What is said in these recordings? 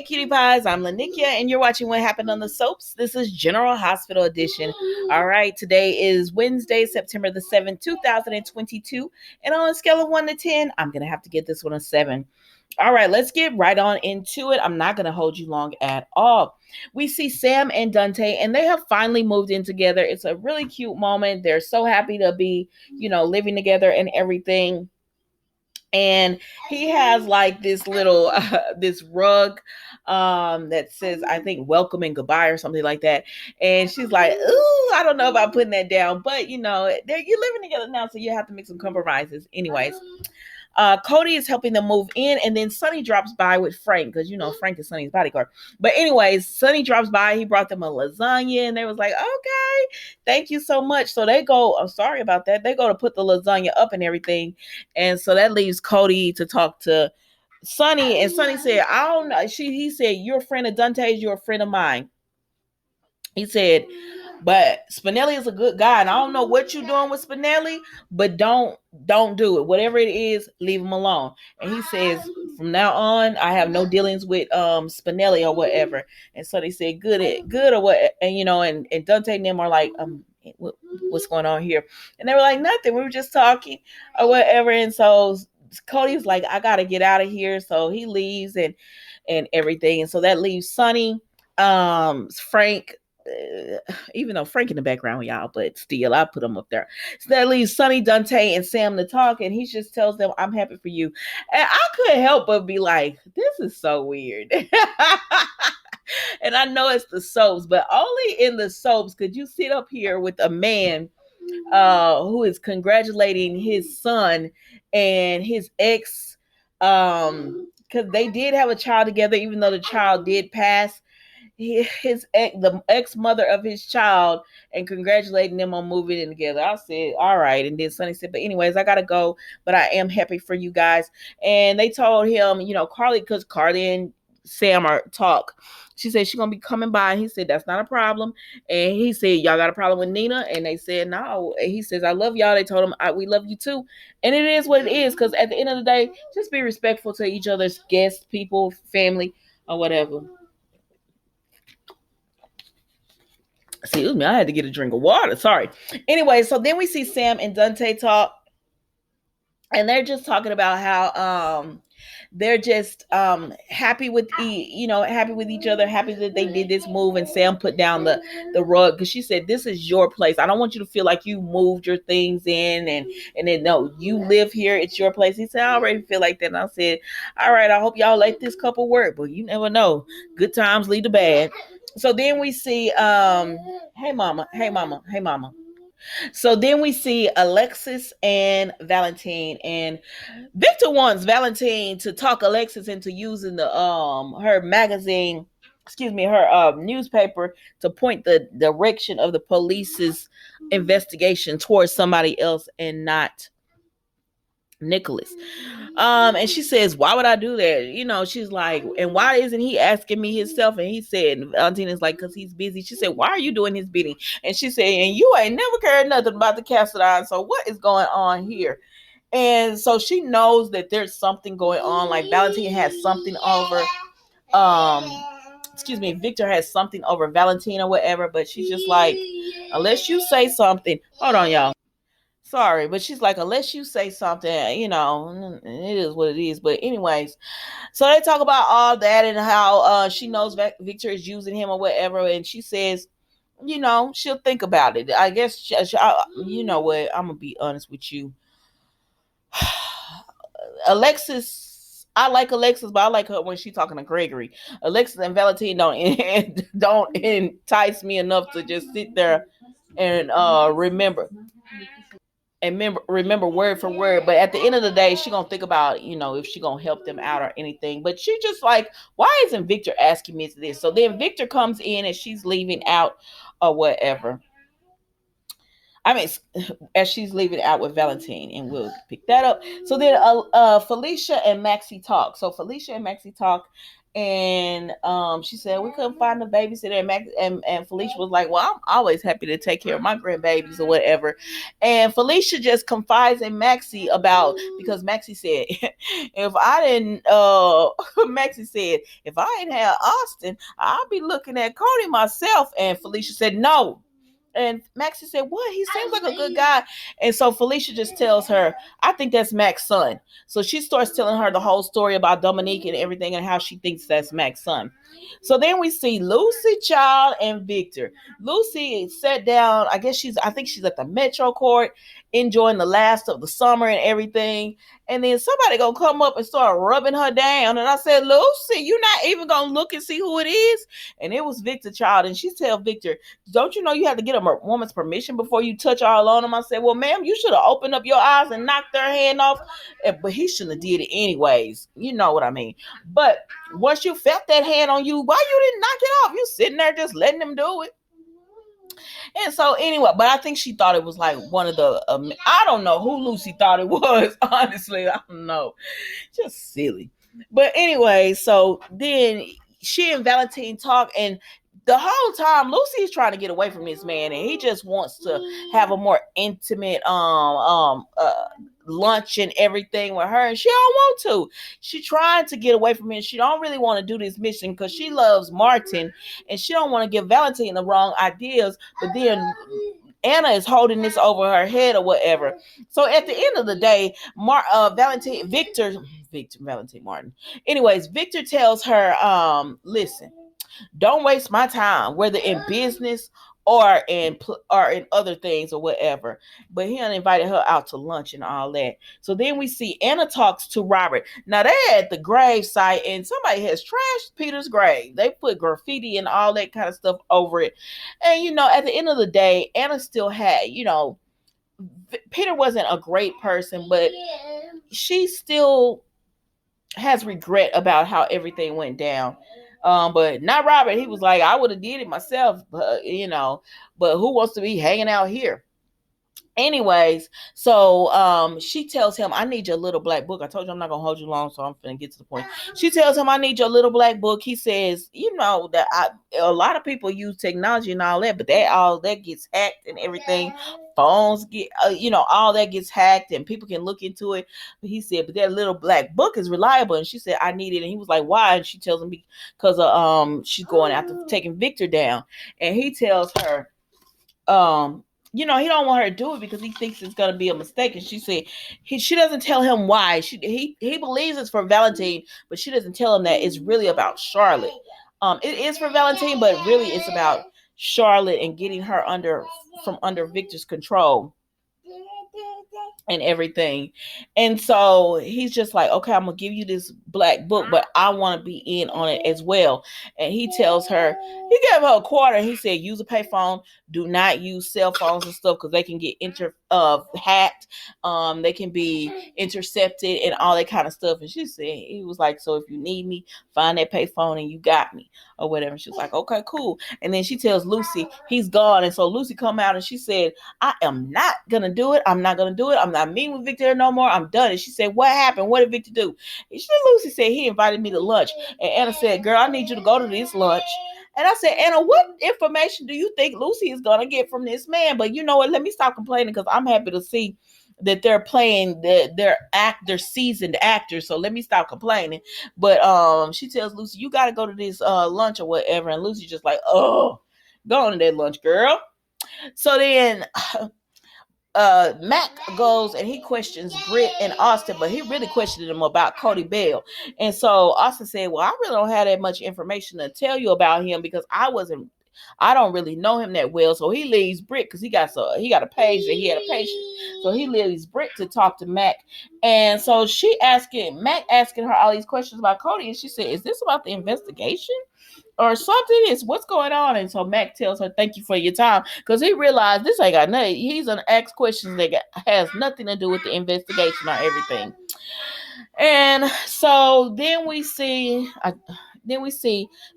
cutie pies, I'm Lanikia, and you're watching What Happened on the Soaps. This is General Hospital Edition. All right, today is Wednesday, September the 7th, 2022, and on a scale of 1 to 10, I'm going to have to get this one a 7. All right, let's get right on into it. I'm not going to hold you long at all. We see Sam and Dante, and they have finally moved in together. It's a really cute moment. They're so happy to be, living together and everything. And he has like this little this rug that says, I think, welcome and goodbye or something like that. And she's like, ooh, I don't know about putting that down, but you're living together now, so you have to make some compromises. Anyways, Cody is helping them move in, and then Sonny drops by with Frank, because Frank is Sonny's bodyguard. But anyways, Sonny drops by. He brought them a lasagna, and they was like, okay, thank you so much. So they go, oh, sorry about that. They go to put the lasagna up and everything, and so that leaves Cody to talk to Sonny, and Sonny said, I don't know. He said, you're a friend of Dante's, you're a friend of mine. He said, but Spinelli is a good guy, and I don't know what you're doing with Spinelli, but don't do it. Whatever it is, leave him alone. And he says, from now on, I have no dealings with Spinelli or whatever. And so they said, good or what? And and Dante and them are like, what's going on here? And they were like, nothing. We were just talking or whatever. And so Cody's like, I gotta get out of here. So he leaves and everything. And so that leaves Sonny, Frank. Even though Frank in the background, y'all, but still, I put him up there. So that leaves Sonny, Dante, and Sam to talk, and he just tells them, I'm happy for you. And I couldn't help but be like, this is so weird. And I know it's the soaps, but only in the soaps could you sit up here with a man who is congratulating his son and his ex, because they did have a child together, even though the child did pass. The ex-mother of his child, and congratulating them on moving in together. I said, all right. And then Sonny said, but anyways, I gotta go, but I am happy for you guys. And they told him, Carly, because Carly and Sam are talk. She said she's gonna be coming by, and he said that's not a problem. And he said, y'all got a problem with Nina? And they said no. And he says, I love y'all. They told him, we love you too. And it is what it is, because at the end of the day, just be respectful to each other's guests, people, family, or whatever. Excuse me, I had to get a drink of water. Sorry. Anyway, so then we see Sam and Dante talk, and they're just talking about how they're just happy with happy with each other, happy that they did this move, and Sam put down the rug, because she said, this is your place. I don't want you to feel like you moved your things in and then no, you live here, it's your place. He said, I already feel like that. And I said, all right, I hope y'all let this couple work, but you never know. Good times lead to bad. So then we see, hey mama. So then we see Alexis and Valentine, and Victor wants Valentine to talk Alexis into using the her magazine, her newspaper, to point the direction of the police's investigation towards somebody else and not Nicholas. And she says, why would I do that? She's like, and why isn't he asking me himself? And he said, and Valentina's like, because he's busy. She said, why are you doing his bidding? And she said, and you ain't never cared nothing about the Cassadine, so what is going on here? And so she knows that there's something going on, like Valentine has something over Victor has something over Valentine or whatever, but she's just like, unless you say something, hold on, y'all. Sorry, but she's like, unless you say something, it is what it is. But anyways, so they talk about all that and how she knows Victor is using him or whatever. And she says, she'll think about it. I guess, you know what, I'm going to be honest with you. Alexis, I like Alexis, but I like her when she's talking to Gregory. Alexis and Valentine don't entice me enough to just sit there and remember word for word. But at the end of the day, she gonna think about, if she gonna help them out or anything. But she just like, why isn't Victor asking me this? So then Victor comes in and she's leaving out or whatever. I mean, as she's leaving out with Valentine, and we'll pick that up. So then Felicia and Maxie talk. So Felicia and Maxie talk, And she said we couldn't find a babysitter, and and Felicia was like, well, I'm always happy to take care of my grandbabies or whatever. And Felicia just confides in Maxie about, because Maxie said if I didn't Maxie said if I didn't have Austin, I'll be looking at Cody myself. And Felicia said no. And Maxie said, what? He seems like a good guy. And so Felicia just tells her, I think that's Mac's son. So she starts telling her the whole story about Dominique and everything and how she thinks that's Mac's son. So then we see Lucy, Child, and Victor. Lucy sat down. I think she's at the Metro Court enjoying the last of the summer and everything. And then somebody gonna come up and start rubbing her down. And I said, Lucy, you're not even gonna look and see who it is? And it was Victor, Child. And she tell Victor, don't you know you have to get a woman's permission before you touch all on him? I said, well, ma'am, you should have opened up your eyes and knocked their hand off. But he shouldn't have did it anyways. You know what I mean? But once you felt that hand on you, why you didn't knock it off? You sitting there just letting him do it. And so anyway, but I think she thought it was like one of the, I don't know who Lucy thought it was. Honestly, I don't know. Just silly. But anyway, so then she and Valentine talk, and the whole time Lucy is trying to get away from this man, and he just wants to have a more intimate lunch and everything with her, and she don't want to. She trying to get away from him. She don't really want to do this mission because she loves Martin, and she don't want to give Valentine the wrong ideas. But then Anna is holding this over her head or whatever. So at the end of the day, Valentine Martin. Anyways, Victor tells her, listen, don't waste my time, whether in business or in other things or whatever. But he invited her out to lunch and all that. So then we see Anna talks to Robert. Now they're at the grave site, and somebody has trashed Peter's grave. They put graffiti and all that kind of stuff over it. And at the end of the day, Anna still had, Peter wasn't a great person, but she still has regret about how everything went down. But not Robert. He was like, I would have did it myself, but who wants to be hanging out here? Anyways, so she tells him, I need your little black book. I told you I'm not gonna hold you long, so I'm finna get to the point. She tells him, I need your little black book. He says, that a lot of people use technology and all that, but all that gets hacked and everything. Phones get all that gets hacked and people can look into it. But he said, but that little black book is reliable. And she said, I need it. And he was like, why? And she tells him because she's going after taking Victor down. And he tells her he don't want her to do it because he thinks it's going to be a mistake. And she said she doesn't tell him why. He believes it's for Valentine, but she doesn't tell him that it's really about Charlotte. It is for Valentine, but really it's about Charlotte and getting her from under Victor's control and everything. And so he's just like, okay, I'm gonna give you this black book, but I want to be in on it as well. And he tells her, he gave her a quarter. He said, use a payphone. Do not use cell phones and stuff because they can get hacked. They can be intercepted and all that kind of stuff. And she said, he was like, so if you need me, find that payphone and you got me or whatever. She was like, okay, cool. And then she tells Lucy he's gone. And so Lucy come out and she said, I am not gonna do it. I'm not gonna do it. I'm not meeting with Victor no more. I'm done. And she said, what happened? What did Victor do? And Lucy said, he invited me to lunch. And Anna said, girl, I need you to go to this lunch. And I said, Anna, what information do you think Lucy is going to get from this man? But you know what? Let me stop complaining because I'm happy to see that they're playing they're seasoned actors. So let me stop complaining. But she tells Lucy, you got to go to this lunch or whatever. And Lucy just like, oh, go on to that lunch, girl. So then Mac goes and he questions Britt and Austin, but he really questioned them about Cody Bell. And so Austin said, well, I really don't have that much information to tell you about him because I don't really know him that well. So he leaves Britt because he got a page that he had a patient. So he leaves Britt to talk to Mac. And so Mac asking her all these questions about Cody. And she said, is this about the investigation? Or something is what's going on. And so Mac tells her, thank you for your time, because he realized this ain't got nothing. He's gonna ask questions that has nothing to do with the investigation or everything. And so then we see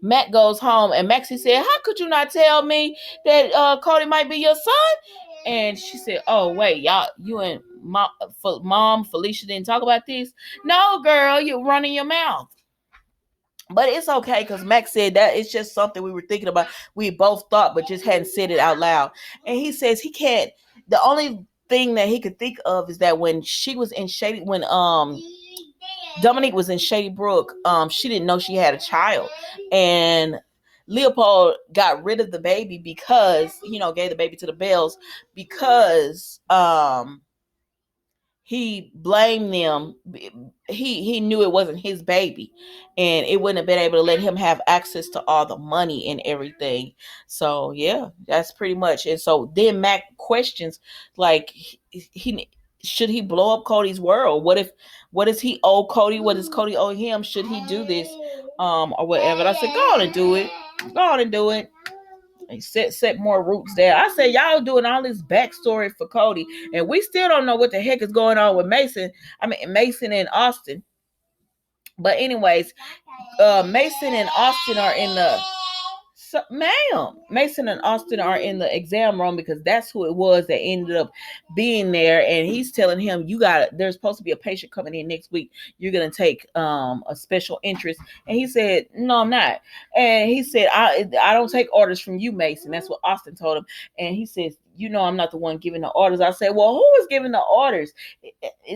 Mac goes home, and Maxie said, how could you not tell me that Cody might be your son? And she said, oh wait, you and mom Felicia didn't talk about this? No, girl, you're running your mouth. But it's okay because Max said that it's just something we were thinking about. We both thought, but just hadn't said it out loud. And he says he can't. The only thing that he could think of is that when she was in Shady, when Dominique was in Shady Brook, she didn't know she had a child, and Leopold got rid of the baby because gave the baby to the Bells because he blamed them. He knew it wasn't his baby, and it wouldn't have been able to let him have access to all the money and everything. So yeah, that's pretty much. And so then Mac questions, like, he should he blow up Cody's world? What does he owe Cody? What does Cody owe him? Should he do this, or whatever? And I said, go on and do it. Go on and do it. Set more roots there. I said, y'all doing all this backstory for Cody, and we still don't know what the heck is going on with Mason. I mean, Mason and Austin. But anyways, Mason and Austin are in the Mason and Austin are in the exam room because that's who it was that ended up being there. And he's telling him, there's supposed to be a patient coming in next week. You're going to take a special interest. And he said, no, I'm not. And he said, I don't take orders from you, Mason. That's what Austin told him. And he says, I'm not the one giving the orders. I said, well, who is giving the orders?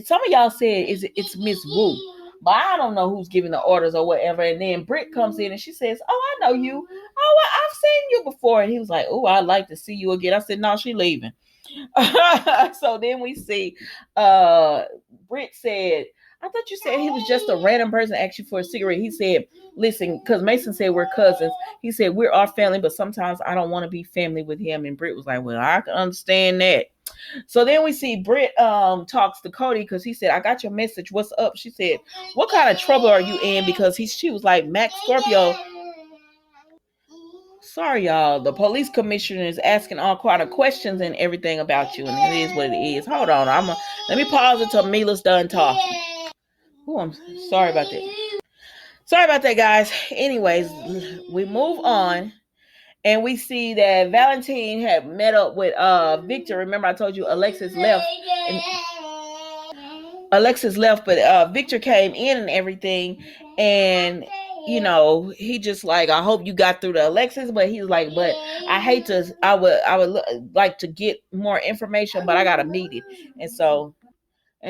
Some of y'all said it's Miss Wu. But I don't know who's giving the orders or whatever. And then Britt comes in and she says, oh, I know you. Oh, I've seen you before. And he was like, oh, I'd like to see you again. I said, no, she's leaving. So then we see Britt said, I thought you said he was just a random person asking for a cigarette. He said, listen, because Mason said we're cousins. He said, we're our family, but sometimes I don't want to be family with him. And Britt was like, well, I can understand that. So then we see Britt talks to Cody because he said, I got your message. What's up? She said, what kind of trouble are you in? Because she was like, Max Scorpio. Sorry, y'all. The police commissioner is asking all kind of questions and everything about you. And it is what it is. Hold on. Let me pause until Mila's done talking. Oh, I'm sorry about that. Sorry about that, guys. Anyways, we move on. And we see that Valentine had met up with Victor. Remember, I told you Alexis left. But Victor came in and everything. And, he just like, I hope you got through to Alexis. But he's like, but I would like to get more information, but I got to meet it. And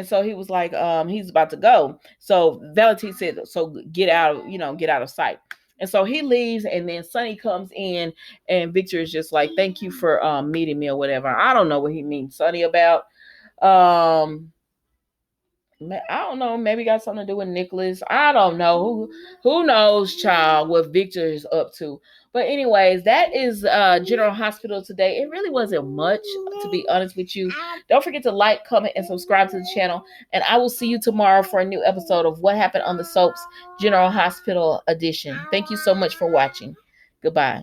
so he was like, he's about to go. So Valentine said, so get out of sight. And so he leaves, and then Sonny comes in, and Victor is just like, thank you for meeting me or whatever. I don't know what he means Sonny about. I don't know. Maybe got something to do with Nicholas. I don't know. Who knows, child, what Victor is up to. But anyways, that is General Hospital today. It really wasn't much, to be honest with you. Don't forget to like, comment, and subscribe to the channel. And I will see you tomorrow for a new episode of What Happened on the Soaps General Hospital edition. Thank you so much for watching. Goodbye.